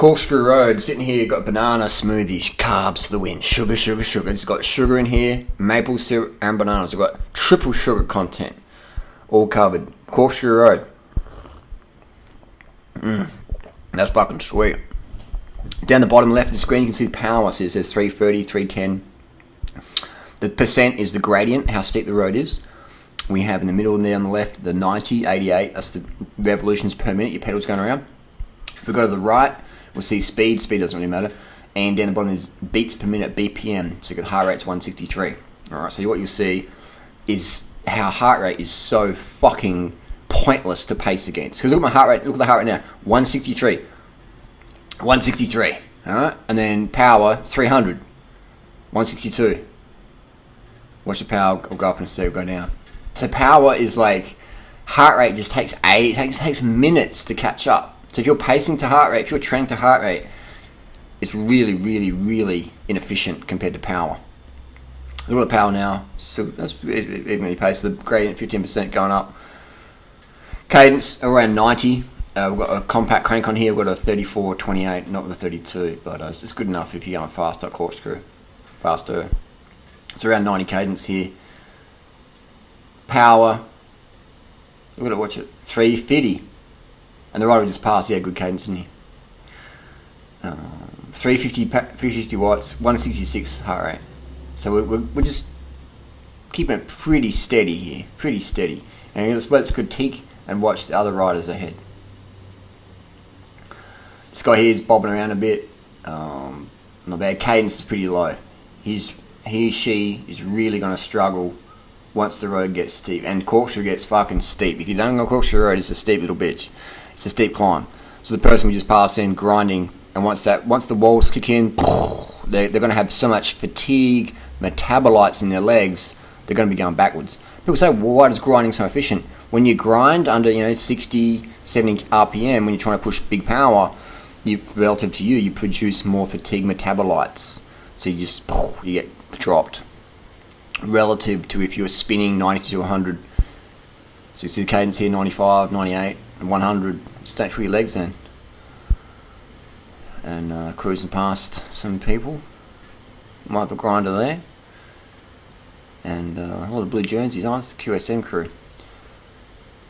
Corkscrew Road, sitting here, got banana smoothie, carbs to the wind, sugar, sugar, sugar. It's got sugar in here, maple syrup and bananas. We've got triple sugar content, all covered. Corkscrew Road. That's fucking sweet. Down the bottom left of the screen, you can see the power. So it says 330, 310. The percent is the gradient, how steep the road is. We have in the middle and there on the left, the 90, 88. That's the revolutions per minute your pedal's going around. If we go to the right, we'll see speed. Speed doesn't really matter. And down the bottom is beats per minute, BPM. So the heart rate's 163. Alright, so what you'll see is how heart rate is so fucking pointless to pace against. Because look at my heart rate, look at the heart rate now. 163. 163. Alright? And then power, 300. 162. Watch the power go up and see it go down. So power is like, heart rate just takes takes minutes to catch up. So if you're pacing to heart rate, if you're training to heart rate, it's really, really, really inefficient compared to power. Look at the power now. So that's evenly paced. The gradient 15% going up. Cadence around 90. We've got a compact crank on here. We've got a 34-28, not with a 32, but it's good enough if you're going fast like Corkscrew. Faster. It's around 90 cadence here. Power. We've got to watch it. 350. And the rider just passed. Yeah, good cadence in here. 350 watts, 166 heart rate. So we're just keeping it pretty steady here. Pretty steady. And let's critique and watch the other riders ahead. This guy here is bobbing around a bit. Not bad. Cadence is pretty low. She is really going to struggle once the road gets steep. And Corkscrew gets fucking steep. If you don't go Corkscrew Road, it's a steep little bitch. It's a steep climb. So the person we just passed in grinding, and once the walls kick in, they're going to have so much fatigue, metabolites in their legs, they're going to be going backwards. People say, well, why is grinding so efficient? When you grind under 60, 70 RPM, when you're trying to push big power, relative to you produce more fatigue metabolites. So you get dropped. Relative to if you were spinning 90 to 100. So you see the cadence here, 95, 98, and 100. Stay for your legs then. And cruising past some people. Might have a grinder there. And a lot of blue jerseys on. It's the QSM crew.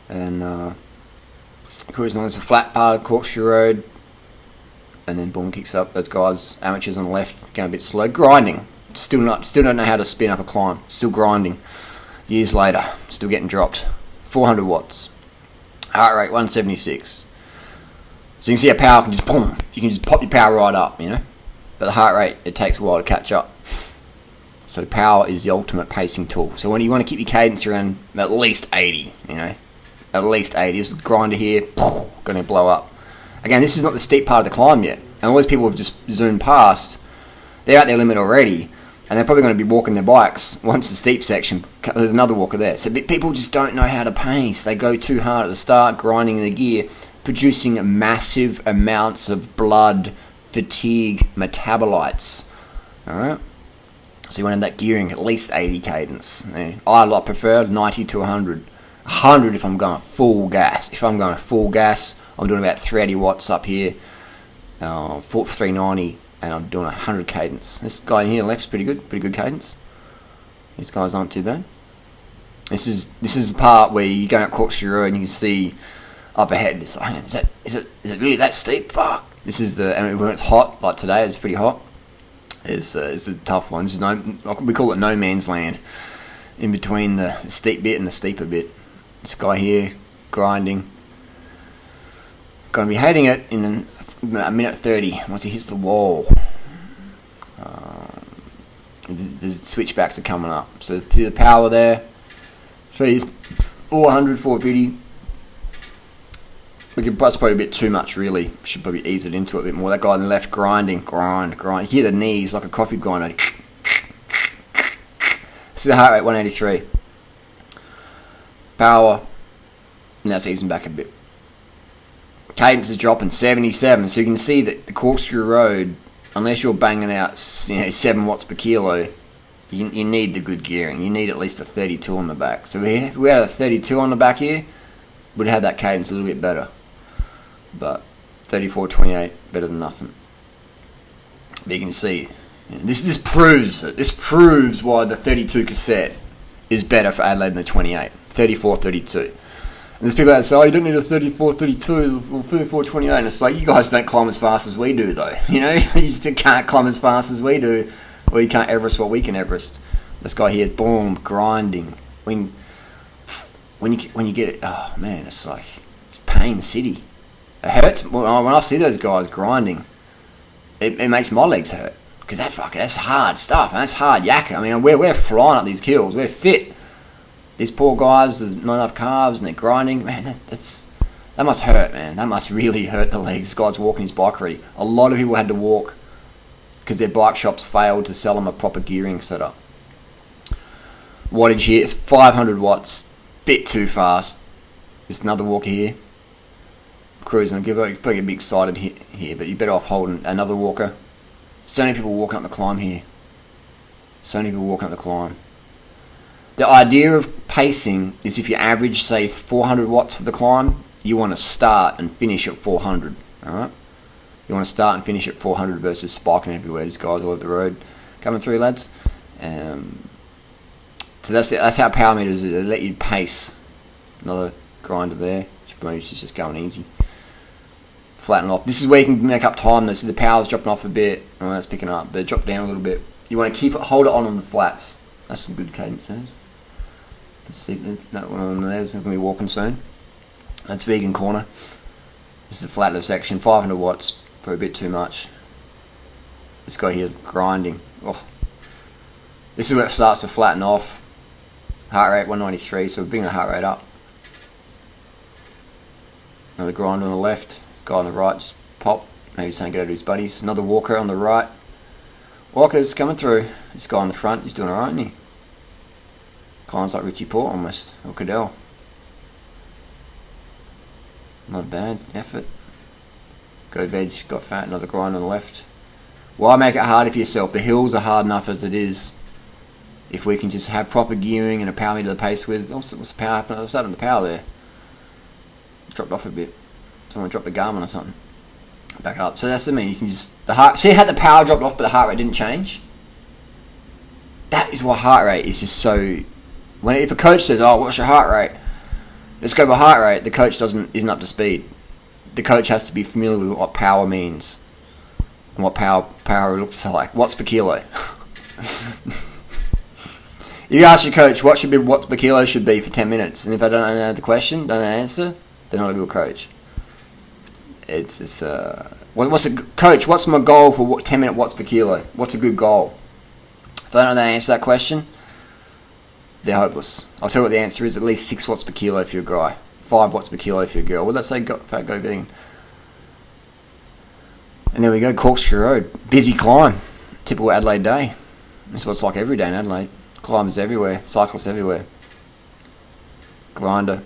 And cruising along, there's a flat part of Corkscrew Road. And then boom, kicks up. Those guys, amateurs on the left, going a bit slow. Grinding. Still don't know how to spin up a climb. Still grinding. Years later, still getting dropped. 400 watts. Heart rate 176. So you can see how power can just boom. You can just pop your power right up, But the heart rate, it takes a while to catch up. So power is the ultimate pacing tool. So when you want to keep your cadence around at least 80, at least 80. This grinder here, going to blow up. Again, this is not the steep part of the climb yet. And all these people have just zoomed past. They're at their limit already. And they're probably going to be walking their bikes once the steep section. There's another walker there. So people just don't know how to pace. They go too hard at the start, grinding in the gear, producing massive amounts of blood, fatigue, metabolites. Alright? So you want to have that gearing at least 80 cadence. I prefer 90 to 100. 100 if I'm going full gas. If I'm going full gas, I'm doing about 380 watts up here. 390. And I'm doing 100 cadence. This guy in here left's pretty good cadence. These guys aren't too bad. This is the part where you go out Corkscrew Road and you can see up ahead. It's like, is it really that steep? Fuck. This is and when it's hot, like today, it's pretty hot. It's a tough one. This is we call it no man's land, in between the steep bit and the steeper bit. This guy here grinding. Gonna be hating it in a minute 30 once he hits the wall. The switchbacks are coming up. So the power there. 400, 450. That's probably a bit too much, really. Should probably ease it into it a bit more. That guy on the left grinding. Grind. You hear the knees like a coffee grinder. See the heart rate, 183. Power. Now it's easing back a bit. Cadence is dropping 77, so you can see that the Corkscrew Road, unless you're banging out 7 watts per kilo, you need the good gearing. You need at least a 32 on the back. So if we had a 32 on the back here, we'd have that cadence a little bit better. But 34.28, better than nothing. But you can see, this proves why the 32 cassette is better for Adelaide than the 28. 34.32. And there's people that say, oh, you don't need a 34.32 or 34.28. And it's like, you guys don't climb as fast as we do, though. You know, you still can't climb as fast as we do, or you can't Everest what we can Everest. This guy here, boom, grinding. When you get it, oh man, it's like it's pain city. It hurts when I see those guys grinding. It makes my legs hurt because that's hard stuff and that's hard yakka. I mean, we're flying up these hills. We're fit. These poor guys with not enough carbs and they're grinding. Man, that must hurt, man. That must really hurt the legs. This guy's walking his bike already. A lot of people had to walk because their bike shops failed to sell them a proper gearing setup. Wattage here, 500 watts. Bit too fast. Just another walker here. Cruising. I'm probably a bit excited here, but you're better off holding another walker. So many people walking up the climb here. So many people walking up the climb. The idea of pacing is if you average, say, 400 watts for the climb, you want to start and finish at 400. Alright? You want to start and finish at 400 versus spiking everywhere. These guys all over the road coming through, lads. So that's how power meters are. They let you pace. Another grinder there. She's just going easy. Flatten off. This is where you can make up time though. So the power's dropping off a bit. Oh, that's picking up. But drop down a little bit. You want to hold it on the flats. That's some good cadence there. Let's see that one on there. It's going to be walking soon. That's vegan corner. This is the flatter section. 500 watts for a bit too much. This guy here grinding. Oh. This is where it starts to flatten off. Heart rate 193, so we're bringing the heart rate up. Another grinder on the left. Guy on the right just pop. Maybe he's saying get out to his buddies. Another walker on the right. Walker's coming through. This guy on the front, he's doing alright, isn't he? Climbs like Richie Port almost. Or Cadell. Not a bad effort. Go veg, got fat, another grind on the left. Why make it harder for yourself? The hills are hard enough as it is. If we can just have proper gearing and a power meter to pace with. What's the power happening? What's happening to the power there? It's dropped off a bit. Someone dropped a Garmin or something. Back up. So that's the mean. You can just see how the power dropped off, but the heart rate didn't change. That is why heart rate is just so. If a coach says, "Oh, what's your heart rate?" Let's go by heart rate. The coach isn't up to speed. The coach has to be familiar with what power means and what power looks like. Watts per kilo. You ask your coach watts per kilo should be for 10 minutes, and if I don't know the question, don't know the answer, they're not a good coach. Coach? What's my goal for 10-minute watts per kilo? What's a good goal? If they don't know the answer to that question, they're hopeless. I'll tell you what the answer is: at least 6 watts per kilo if you're a guy, 5 watts per kilo if you're a girl. Well, let's say go vegan. And there we go, Corkscrew Road, busy climb, typical Adelaide day. That's what it's like every day in Adelaide. Climbers everywhere, cyclists everywhere. Grinder,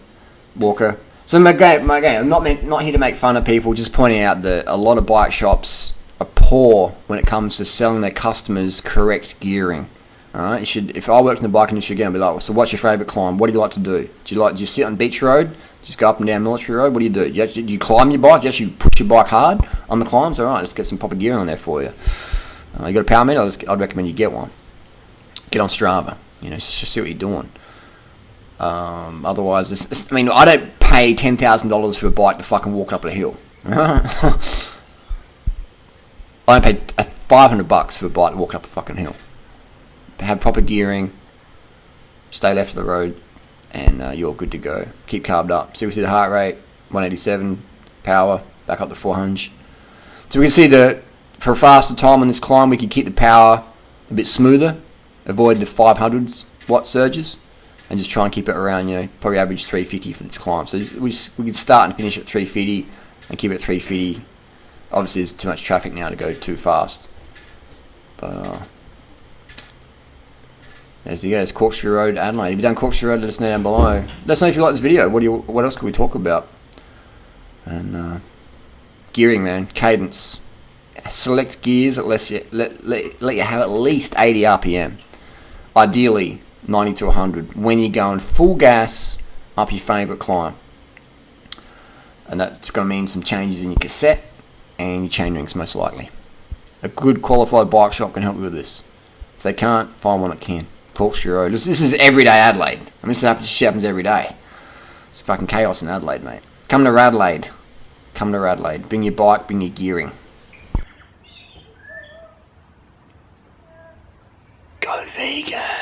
walker. So again, I'm not here to make fun of people. Just pointing out that a lot of bike shops are poor when it comes to selling their customers correct gearing. All right, if I worked in the bike industry again, I'd be like, so what's your favourite climb? What do you like to do? Do you sit on Beach Road? Just go up and down Military Road? What do? Do you climb your bike? You push your bike hard on the climbs? All right, let's get some proper gearing on there for you. You got a power meter? I'd recommend you get one. Get on Strava, see what you're doing. Otherwise, I don't pay $10,000 for a bike to fucking walk up a hill. I don't pay $500 for a bike to walk up a fucking hill. Have proper gearing, stay left of the road, and you're good to go. Keep carbed up. So we see the heart rate, 187, power, back up to 400. So we can see for a faster time on this climb, we can keep the power a bit smoother. Avoid the 500 watt surges and just try and keep it around, probably average 350 for this climb. So we can start and finish at 350 and keep it at 350. Obviously, there's too much traffic now to go too fast. But there you go. It's Corkscrew Road, Adelaide. If you've done Corkscrew Road, let us know down below. Let us know if you like this video. What else could we talk about? And gearing, man, cadence. Select gears that let you have at least 80 RPM. Ideally, 90 to 100 when you're going full gas up your favourite climb. And that's going to mean some changes in your cassette, and your chain rings most likely. A good qualified bike shop can help you with this. If they can't, find one that can. Corkscrew Road. This is everyday Adelaide. I mean, this happens every day. It's fucking chaos in Adelaide, mate. Come to Radelaide. Come to Radelaide. Bring your bike, bring your gearing. Go vegan.